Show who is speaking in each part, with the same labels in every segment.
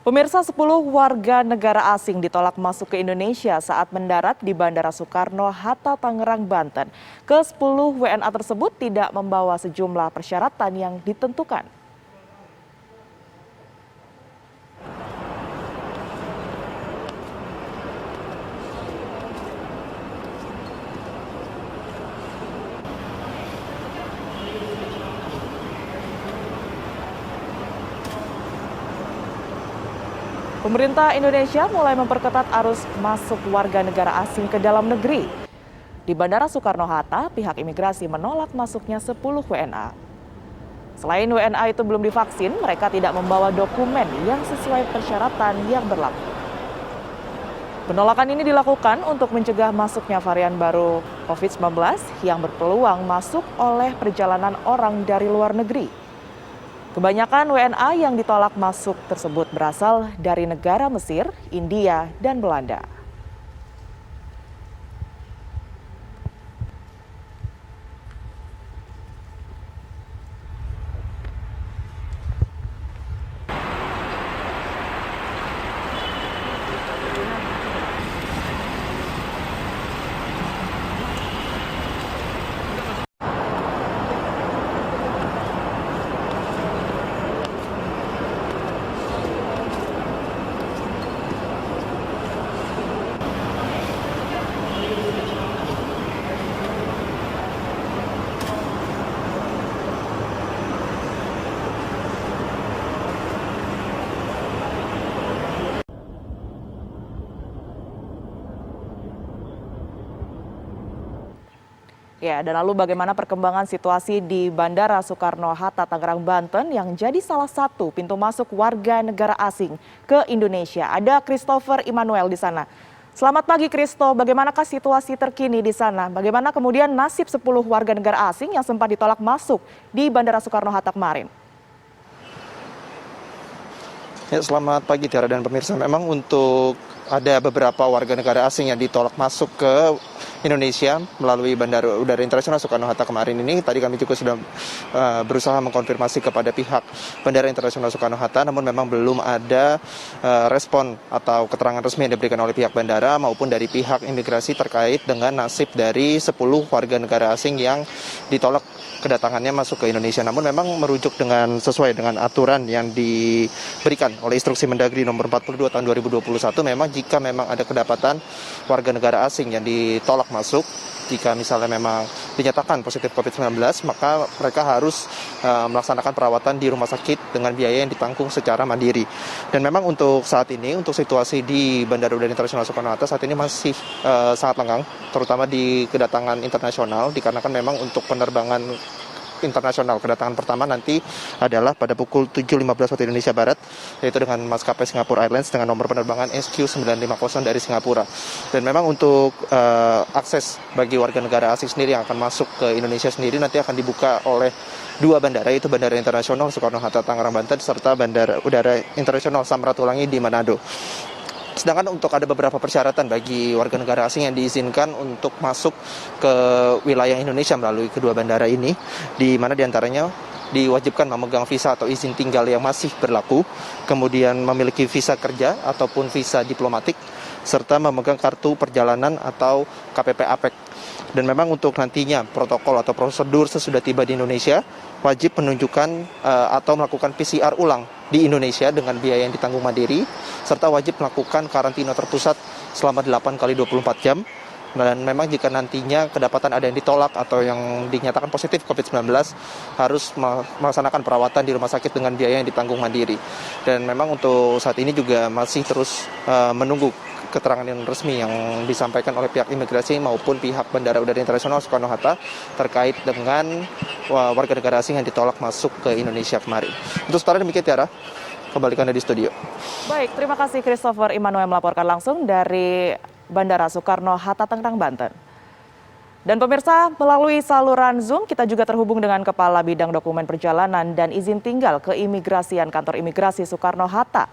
Speaker 1: Pemirsa, 10 warga negara asing ditolak masuk ke Indonesia saat mendarat di Bandara Soekarno-Hatta, Tangerang, Banten. Ke-10 WNA tersebut tidak membawa sejumlah persyaratan yang ditentukan. Pemerintah Indonesia mulai memperketat arus masuk warga negara asing ke dalam negeri. Di Bandara Soekarno-Hatta, pihak imigrasi menolak masuknya 10 WNA. Selain WNA itu belum divaksin, mereka tidak membawa dokumen yang sesuai persyaratan yang berlaku. Penolakan ini dilakukan untuk mencegah masuknya varian baru COVID-19 yang berpeluang masuk oleh perjalanan orang dari luar negeri. Kebanyakan WNA yang ditolak masuk tersebut berasal dari negara Mesir, India, dan Belanda. Ya, dan lalu bagaimana perkembangan situasi di Bandara Soekarno-Hatta, Tangerang, Banten yang jadi salah satu pintu masuk warga negara asing ke Indonesia. Ada Christopher Immanuel di sana. Selamat pagi, Christo. Bagaimanakah situasi terkini di sana? Bagaimana kemudian nasib 10 warga negara asing yang sempat ditolak masuk di Bandara Soekarno-Hatta kemarin?
Speaker 2: Ya, selamat pagi Tiara dan pemirsa. Memang untuk ada beberapa warga negara asing yang ditolak masuk ke Indonesia melalui Bandara Udara Internasional Soekarno-Hatta kemarin ini. Tadi kami juga sudah berusaha mengkonfirmasi kepada pihak Bandara Internasional Soekarno-Hatta, namun memang belum ada respon atau keterangan resmi yang diberikan oleh pihak bandara maupun dari pihak imigrasi terkait dengan nasib dari 10 warga negara asing yang ditolak kedatangannya masuk ke Indonesia. Namun memang merujuk sesuai dengan aturan yang diberikan oleh Instruksi Mendagri nomor 42 tahun 2021, memang jika memang ada kedapatan warga negara asing yang ditolak masuk, jika misalnya memang dinyatakan positif COVID-19, maka mereka harus melaksanakan perawatan di rumah sakit dengan biaya yang ditanggung secara mandiri. Dan memang untuk saat ini, untuk situasi di Bandara Udara Internasional Soekarno-Hatta saat ini masih sangat lengang, terutama di kedatangan internasional, dikarenakan memang untuk penerbangan internasional kedatangan pertama nanti adalah pada pukul 7.15 waktu Indonesia Barat, yaitu dengan maskapai Singapore Airlines dengan nomor penerbangan SQ950 dari Singapura. Dan memang untuk akses bagi warga negara asing sendiri yang akan masuk ke Indonesia sendiri nanti akan dibuka oleh dua bandara, yaitu Bandara Internasional Soekarno-Hatta Tangerang, Banten, serta Bandara Udara Internasional Samratulangi di Manado. Sedangkan untuk ada beberapa persyaratan bagi warga negara asing yang diizinkan untuk masuk ke wilayah Indonesia melalui kedua bandara ini, di mana diantaranya diwajibkan memegang visa atau izin tinggal yang masih berlaku, kemudian memiliki visa kerja ataupun visa diplomatik, serta memegang kartu perjalanan atau KPP APEK. Dan memang untuk nantinya protokol atau prosedur sesudah tiba di Indonesia, wajib menunjukkan atau melakukan PCR ulang di Indonesia dengan biaya yang ditanggung mandiri, serta wajib melakukan karantina terpusat selama 8 kali 24 jam. Dan memang jika nantinya kedapatan ada yang ditolak atau yang dinyatakan positif COVID-19, harus melaksanakan perawatan di rumah sakit dengan biaya yang ditanggung mandiri. Dan memang untuk saat ini juga masih terus menunggu keterangan yang resmi yang disampaikan oleh pihak imigrasi maupun pihak Bandara Udara Internasional Soekarno-Hatta terkait dengan warga negara asing yang ditolak masuk ke Indonesia kemarin. Untuk sementara demikian Tiara, kembalikan di studio.
Speaker 1: Baik, terima kasih Christopher Immanuel melaporkan langsung dari Bandara Soekarno-Hatta, Tangerang, Banten. Dan pemirsa, melalui saluran Zoom kita juga terhubung dengan Kepala Bidang Dokumen Perjalanan dan Izin Tinggal Keimigrasian Kantor Imigrasi Soekarno-Hatta,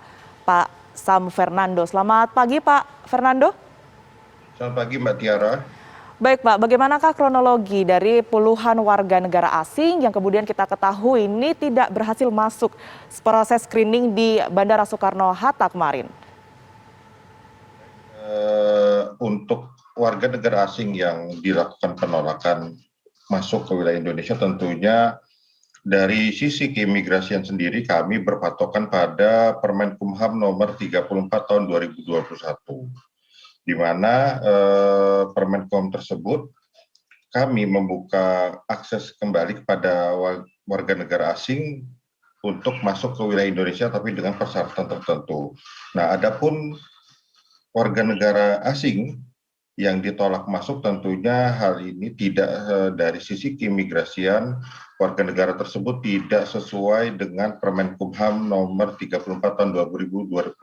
Speaker 1: Pak Sam Fernando. Selamat pagi Pak Fernando.
Speaker 3: Selamat pagi Mbak Tiara.
Speaker 1: Baik Pak, bagaimanakah kronologi dari puluhan warga negara asing yang kemudian kita ketahui ini tidak berhasil masuk proses screening di Bandara Soekarno-Hatta kemarin?
Speaker 3: Untuk warga negara asing yang dilakukan penolakan masuk ke wilayah Indonesia, tentunya dari sisi keimigrasian sendiri kami berpatokan pada Permenkumham nomor 34 tahun 2021, di mana Permenkumham tersebut kami membuka akses kembali kepada warga negara asing untuk masuk ke wilayah Indonesia tapi dengan persyaratan tertentu. Nah, adapun warga negara asing yang ditolak masuk, tentunya hal ini tidak dari sisi keimigrasian, warga negara tersebut tidak sesuai dengan Permenkumham nomor 34 tahun 2021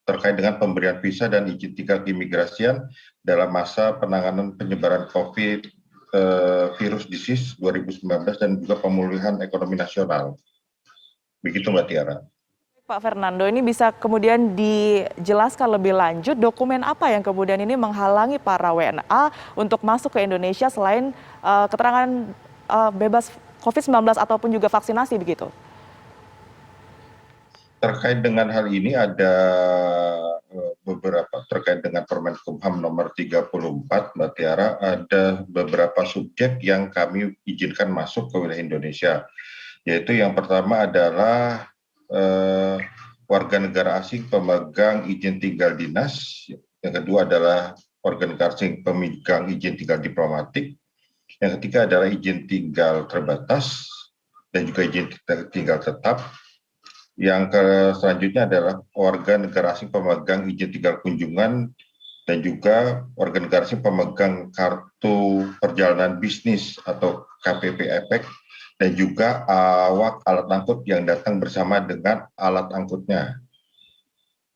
Speaker 3: terkait dengan pemberian visa dan izin tinggal keimigrasian dalam masa penanganan penyebaran COVID virus disease 2019 dan juga pemulihan ekonomi nasional. Begitu Mbak Tiara.
Speaker 1: Pak Fernando, ini bisa kemudian dijelaskan lebih lanjut dokumen apa yang kemudian ini menghalangi para WNA untuk masuk ke Indonesia selain keterangan bebas COVID-19 ataupun juga vaksinasi begitu?
Speaker 3: Terkait dengan hal ini ada beberapa terkait dengan Permenkumham nomor 34, Mbak Tiara, ada beberapa subjek yang kami izinkan masuk ke wilayah Indonesia. Yaitu yang pertama adalah warga negara asing pemegang izin tinggal dinas, yang kedua adalah warga negara asing pemegang izin tinggal diplomatik, yang ketiga adalah izin tinggal terbatas dan juga izin tinggal tetap. Yang selanjutnya adalah warga negara asing pemegang izin tinggal kunjungan dan juga warga negara asing pemegang kartu perjalanan bisnis atau KPP EPEK dan juga awak alat angkut yang datang bersama dengan alat angkutnya.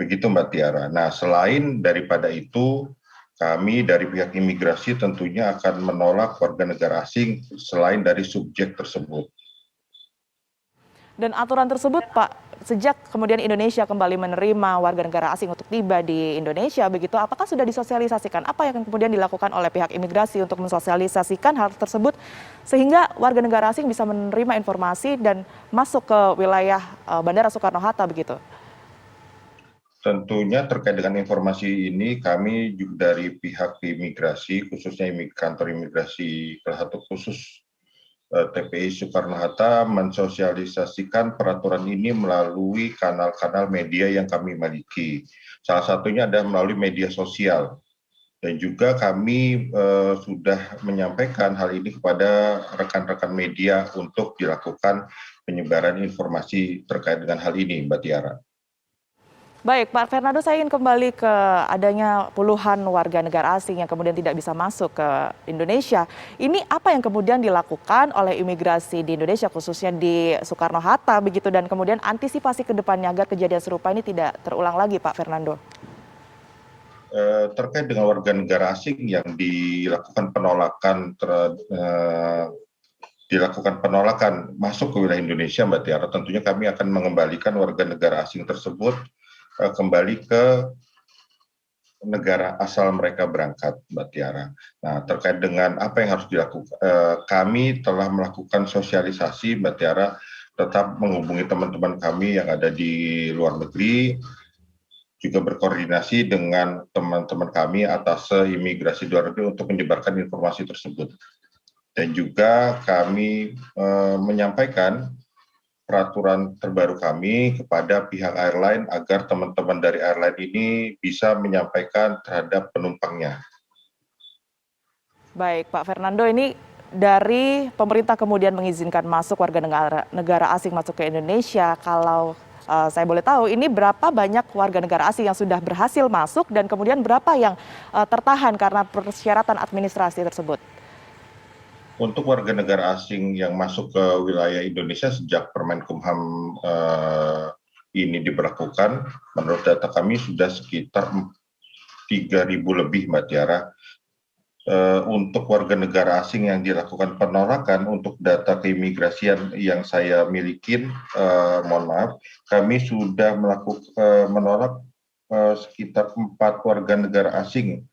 Speaker 3: Begitu Mbak Tiara. Nah, selain daripada itu, kami dari pihak imigrasi tentunya akan menolak warga negara asing selain dari subjek tersebut.
Speaker 1: Dan aturan tersebut, Pak, sejak kemudian Indonesia kembali menerima warga negara asing untuk tiba di Indonesia, begitu, apakah sudah disosialisasikan? Apa yang kemudian dilakukan oleh pihak imigrasi untuk mensosialisasikan hal tersebut sehingga warga negara asing bisa menerima informasi dan masuk ke wilayah Bandara Soekarno-Hatta begitu?
Speaker 3: Tentunya terkait dengan informasi ini, kami juga dari pihak imigrasi, khususnya kantor imigrasi kelas 1 khusus TPI Soekarno-Hatta mensosialisasikan peraturan ini melalui kanal-kanal media yang kami miliki. Salah satunya adalah melalui media sosial. Dan juga kami sudah menyampaikan hal ini kepada rekan-rekan media untuk dilakukan penyebaran informasi terkait dengan hal ini, Mbak Tiara.
Speaker 1: Baik, Pak Fernando, saya ingin kembali ke adanya puluhan warga negara asing yang kemudian tidak bisa masuk ke Indonesia. Ini apa yang kemudian dilakukan oleh imigrasi di Indonesia, khususnya di Soekarno-Hatta, begitu, dan kemudian antisipasi ke depannya agar kejadian serupa ini tidak terulang lagi, Pak Fernando?
Speaker 3: Terkait dengan warga negara asing yang dilakukan penolakan masuk ke wilayah Indonesia, Mbak Tiara, tentunya kami akan mengembalikan warga negara asing tersebut kembali ke negara asal mereka berangkat, Mbak Tiara. Nah, terkait dengan apa yang harus dilakukan, kami telah melakukan sosialisasi, Mbak Tiara, tetap menghubungi teman-teman kami yang ada di luar negeri, juga berkoordinasi dengan teman-teman kami atas imigrasi luar negeri untuk menyebarkan informasi tersebut. Dan juga kami menyampaikan peraturan terbaru kami kepada pihak airline agar teman-teman dari airline ini bisa menyampaikan terhadap penumpangnya.
Speaker 1: Baik, Pak Fernando, ini dari pemerintah kemudian mengizinkan masuk warga negara asing masuk ke Indonesia. Kalau saya boleh tahu, ini berapa banyak warga negara asing yang sudah berhasil masuk dan kemudian berapa yang tertahan karena persyaratan administrasi tersebut?
Speaker 3: Untuk warga negara asing yang masuk ke wilayah Indonesia sejak Permenkumham ini diberlakukan, menurut data kami sudah sekitar 3.000 lebih, Mbak Tiara. Untuk warga negara asing yang dilakukan penolakan, untuk data keimigrasian yang saya miliki, mohon maaf, kami sudah menolak sekitar 4 warga negara asing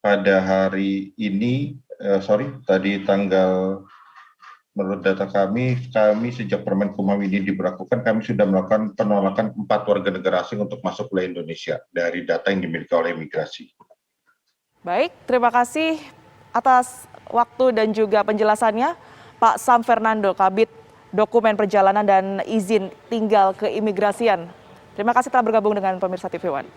Speaker 3: pada hari ini, tadi tanggal, menurut data kami sejak Permen Kumham ini diberlakukan, kami sudah melakukan penolakan 4 warga negara asing untuk masuk wilayah Indonesia dari data yang dimiliki oleh imigrasi.
Speaker 1: Baik, terima kasih atas waktu dan juga penjelasannya, Pak Sam Fernando, Kabid Dokumen Perjalanan dan Izin Tinggal Keimigrasian. Terima kasih telah bergabung dengan pemirsa TV One.